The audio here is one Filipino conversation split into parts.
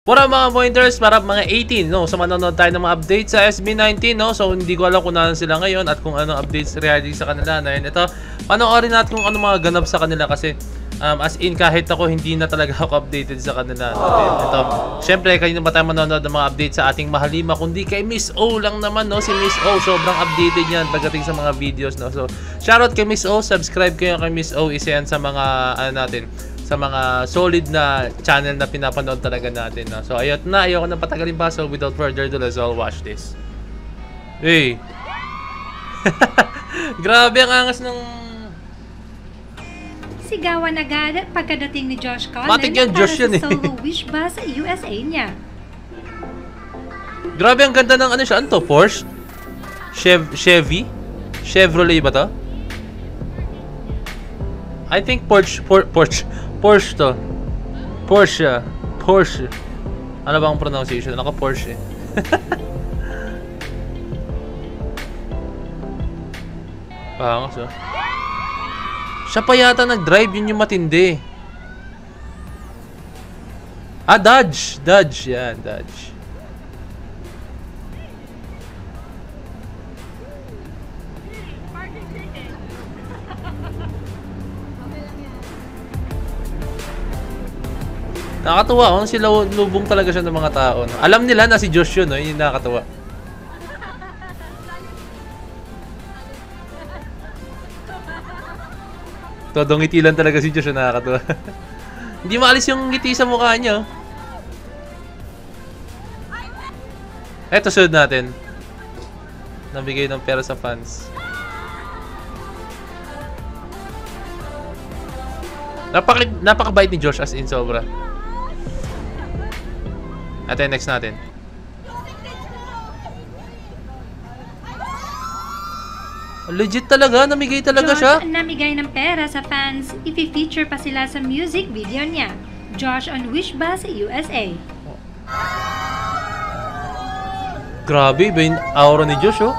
Para mga pointers, para mga 18, no? So, manonood tayo ng mga updates sa SB19, no? So, hindi ko alam kung naan sila ngayon at kung anong updates regarding sa kanila, no? And ito, panoorin natin kung ano mga ganap sa kanila kasi as in, kahit ako, hindi na talaga ako updated sa kanila, no? And ito, syempre, kanina ba tayo manonood ng mga updates sa ating mahalima, kundi kay Miss O lang naman, no? Si Miss O, sobrang updated yan pagdating sa mga videos, no? So, shoutout kay Miss O, subscribe kayo kay Miss O, isa yan sa mga, natin, sa mga solid na channel na pinapanood talaga natin. No? So, ayot na. Ayoko na patagalin pa. So, without further ado, let's all watch this. Hey! Grabe ang angas ng... Sigawan agad pagkadating ni Josh Cullen Matik yan, para Josh yan, sa solo wish ba sa USA niya. Grabe ang ganda ng ano siya. Ano to? Porsche? Chevy? Chevrolet ba to? I think Porsche to. Porsche. Ano ba ang pronunciation? Naka Porsche. Pangas, oh. Siya pa yata nag-drive, yun yung matindi. Ah, Dodge. Yan, Dodge. Nakakatuwa, oh, sila lubong talaga siya ng mga tao. No? Alam nila na si Josh yun, no? Yun yung nakakatuwa. Todong ngiti lang talaga si Josh, nakakatuwa. Hindi maalis yung ngiti sa mukha niya. Eto, sunod natin. Nabigay ng pera sa fans. Napakabait ni Josh as in sobra. At next natin. Legit talaga, namigay talaga Josh siya. namigay ng pera sa fans, i-feature pa sila sa music video niya. Josh on Wish ba sa USA. Grabe, iba yung aura ni Josh, oh.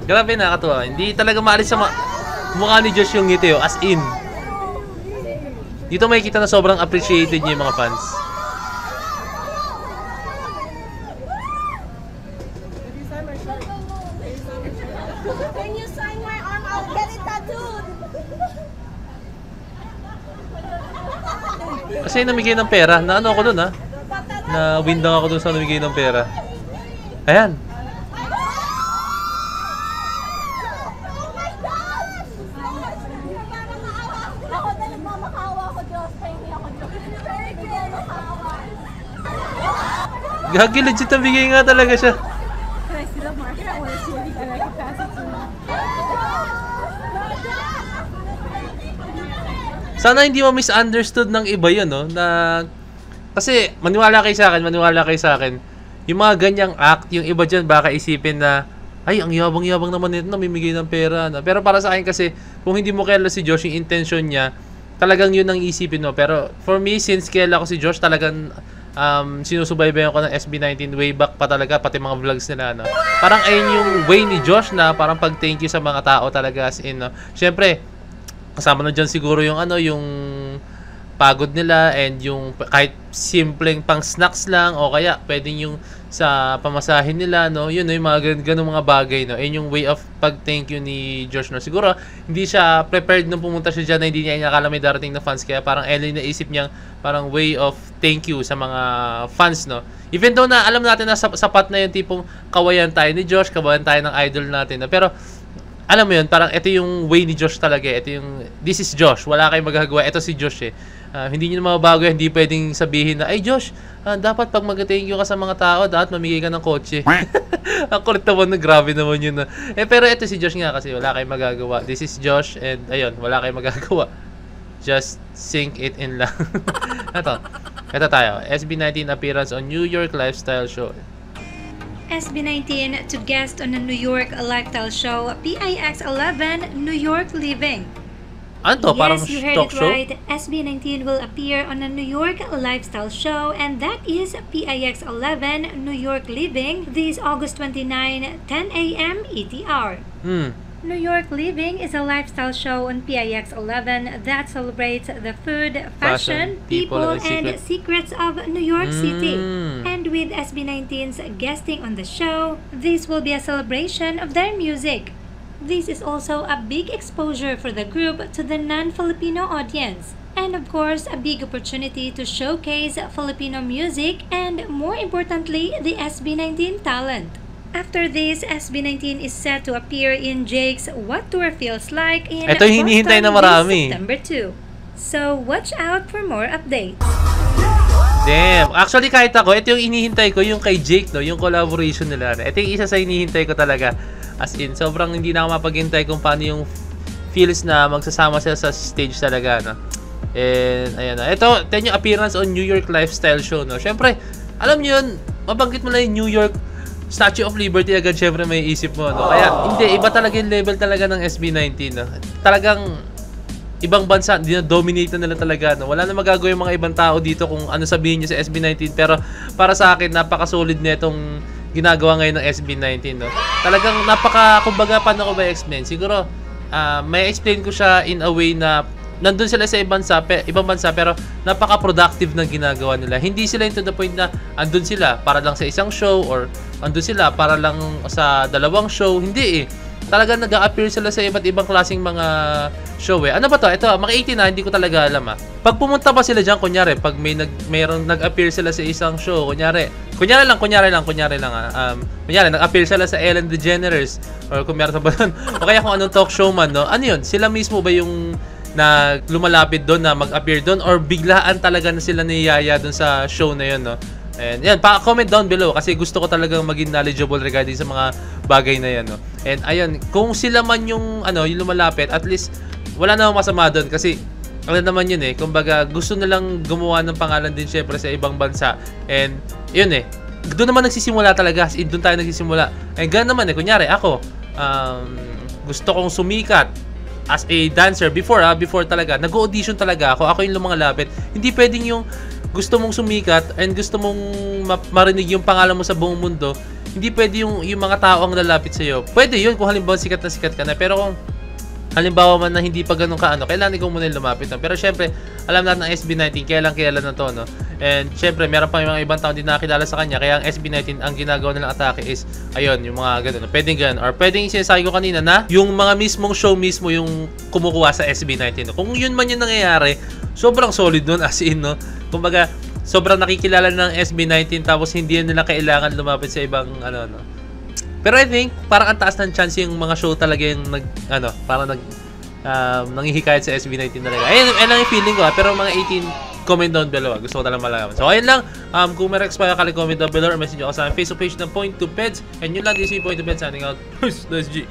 Grabe, nakakatuwa. Hindi talaga maalis sa mukha ni Josh yung ngiti, oh. As in. Dito makikita na sobrang appreciated niya yung mga fans. Can you sign my arm? I'll get it tattooed. Kasi namigay ng pera. Na ano ako dun, ha? Na win lang ako dun sa namigay ng pera. Ayan. Gagi, legit na bigay nga talaga siya. Sana hindi mo misunderstood ng iba yun, no? Na, kasi, maniwala kayo sa akin. Yung mga ganyang act, yung iba dyan baka isipin na, ay, ang yabang-yabang naman nito, namimigay ng pera. Na. Pero para sa akin kasi, kung hindi mo kilala si Josh, yung intention niya, talagang yun ang isipin mo. Pero, for me, since kilala ko si Josh, talagang, sinusubaybayan ko ng SB19 way back pa talaga, pati mga vlogs nila, no? Parang ayun yung way ni Josh na parang pag thank you sa mga tao talaga as in, no? Syempre, kasama na dyan siguro yung ano, yung pagod nila and yung kahit simpleng pang snacks lang o kaya pwedeng yung sa pamasahin nila, no? Yun, no? Yung mga ganung mga bagay, no? Ayun yung way of pag thank you ni Josh, no? Siguro, hindi siya prepared nung pumunta siya dyan na hindi niya akala may darating na fans, kaya parang naisip niyang parang way of thank you sa mga fans, no? Even though na alam natin na sapat na yung tipong kawayan tayo ni Josh, kawayan tayo ng idol natin, no? Pero alam mo yun, parang ito yung way ni Josh talaga. Ito yung, this is Josh. Wala kayong magagawa. Ito si Josh, eh. Hindi nyo na mababago. Hindi pwedeng sabihin na, ay Josh, dapat pag mag-thank you ka sa mga tao, dapat mamigay ka ng kotse. Ang kulit naman na, grabe naman yun. Pero ito si Josh nga kasi wala kayong magagawa. This is Josh and ayun, wala kayong magagawa. Just sink it in lang. Ito. Ito tayo, SB19 appearance on New York lifestyle show. SB19 to guest on a New York lifestyle show, PIX11 New York Living. Ano to? Parang Yes, you heard talk it show? right. SB19 will appear on a New York lifestyle show, and that is PIX11 New York Living this August 29, 10 a.m. ETR. New York Living is a lifestyle show on PIX11 that celebrates the food, fashion, people, and secrets of New York City. And with SB19's guesting on the show, this will be a celebration of their music. This is also a big exposure for the group to the non-Filipino audience. And of course, a big opportunity to showcase Filipino music and, more importantly, the SB19 talent. After this, SB19 is set to appear in Jake's What Tour Feels Like in Ito yung hinihintay na marami. this September 2. So, watch out for more updates. Damn. Actually, kahit ako, ito yung inihintay ko, yung kay Jake, no? Yung collaboration nila. Ito yung isa sa inihintay ko talaga. As in, sobrang hindi na ako mapaghintay kung paano yung feels na magsasama sila sa stage talaga, no? And, ayan na. Ito yung appearance on New York lifestyle show, no? Siyempre, alam nyo yun, mabanggit mo lang yung New York Statue of Liberty agad, syempre may isip mo, no? Kaya, hindi, iba talaga yung level talaga ng SB19, no? Talagang, ibang bansa, dominate na nila talaga, no? Wala na magagawa yung mga ibang tao dito kung ano sabihin nyo sa SB19, pero para sa akin, napaka-solid na itong ginagawa ngayon ng SB19, no? Talagang kumbaga, paano ko ba explain? Siguro, may explain ko siya in a way na nandun sila sa ibang bansa pero napaka-productive ng ginagawa nila. Hindi sila into the point na andun sila para lang sa isang show or andun sila para lang sa dalawang show. Hindi eh. Talagang nag-a-appear sila sa iba't ibang klaseng mga show eh. Ano ba to? Ito, maka-18 na, hindi ko talaga alam ah. Pag pumunta pa sila dyan, kunyari, pag mayroong nag-appear sila sa isang show, kunyari lang ah. Kunyari, nag-appear sila sa Ellen DeGeneres or kung meron ba doon, o kaya kung anong talk show man, no? Ano yun? Sila mismo ba yung na lumalapit doon na mag-appear doon or biglaan talaga na sila niyaya doon sa show na yun, no? And yan, comment down below kasi gusto ko talagang maging knowledgeable regarding sa mga bagay na yan, no? And ayun, kung sila man yung yung lumalapit, at least wala namang masama doon kasi ano naman yun eh, kumbaga gusto nilang gumawa ng pangalan din syempre sa ibang bansa. And yun eh, doon naman nagsisimula talaga, doon tayo nagsisimula. And ganoon naman eh, kunyari ako, gusto kong sumikat as a dancer before talaga, nag-audition talaga ako yung lumalapit. Hindi pwedeng yung gusto mong sumikat and gusto mong marinig yung pangalan mo sa buong mundo, hindi pwede yung mga tao ang lalapit sa iyo. Pwede yun kung halimbawa sikat ka na, pero kung halimbawa man na hindi pa ganun ka kailangan ikaw muna yung lumapit. No? Pero syempre, alam natin ng SB19, kailan na to, no? And syempre, meron pa yung mga ibang tao hindi nakakilala sa kanya, kaya ang SB19, ang ginagawa nilang atake is, ayun, yung mga ganun. Pwedeng ganun. Or pwedeng sinasabi ko kanina na, yung mga mismong show mismo yung kumukuha sa SB19. No? Kung yun man yung nangyayari, sobrang solid nun, as in, no? Kumbaga, sobrang nakikilala ng SB19, tapos hindi nila kailangan lumapit sa ibang, no? Pero I think, parang ang taas ng chance yung mga show talaga yung parang nanghihikayat sa SB19 talaga. Ayun lang yung feeling ko pero mga 18, comment down below. Gusto ko talagang malaman. So, ayun lang. Kung may expire ka, comment down below or message ako sa Facebook page ng Point2Peds. And yun lang, this is Point2Peds signing out. Peace, let's G.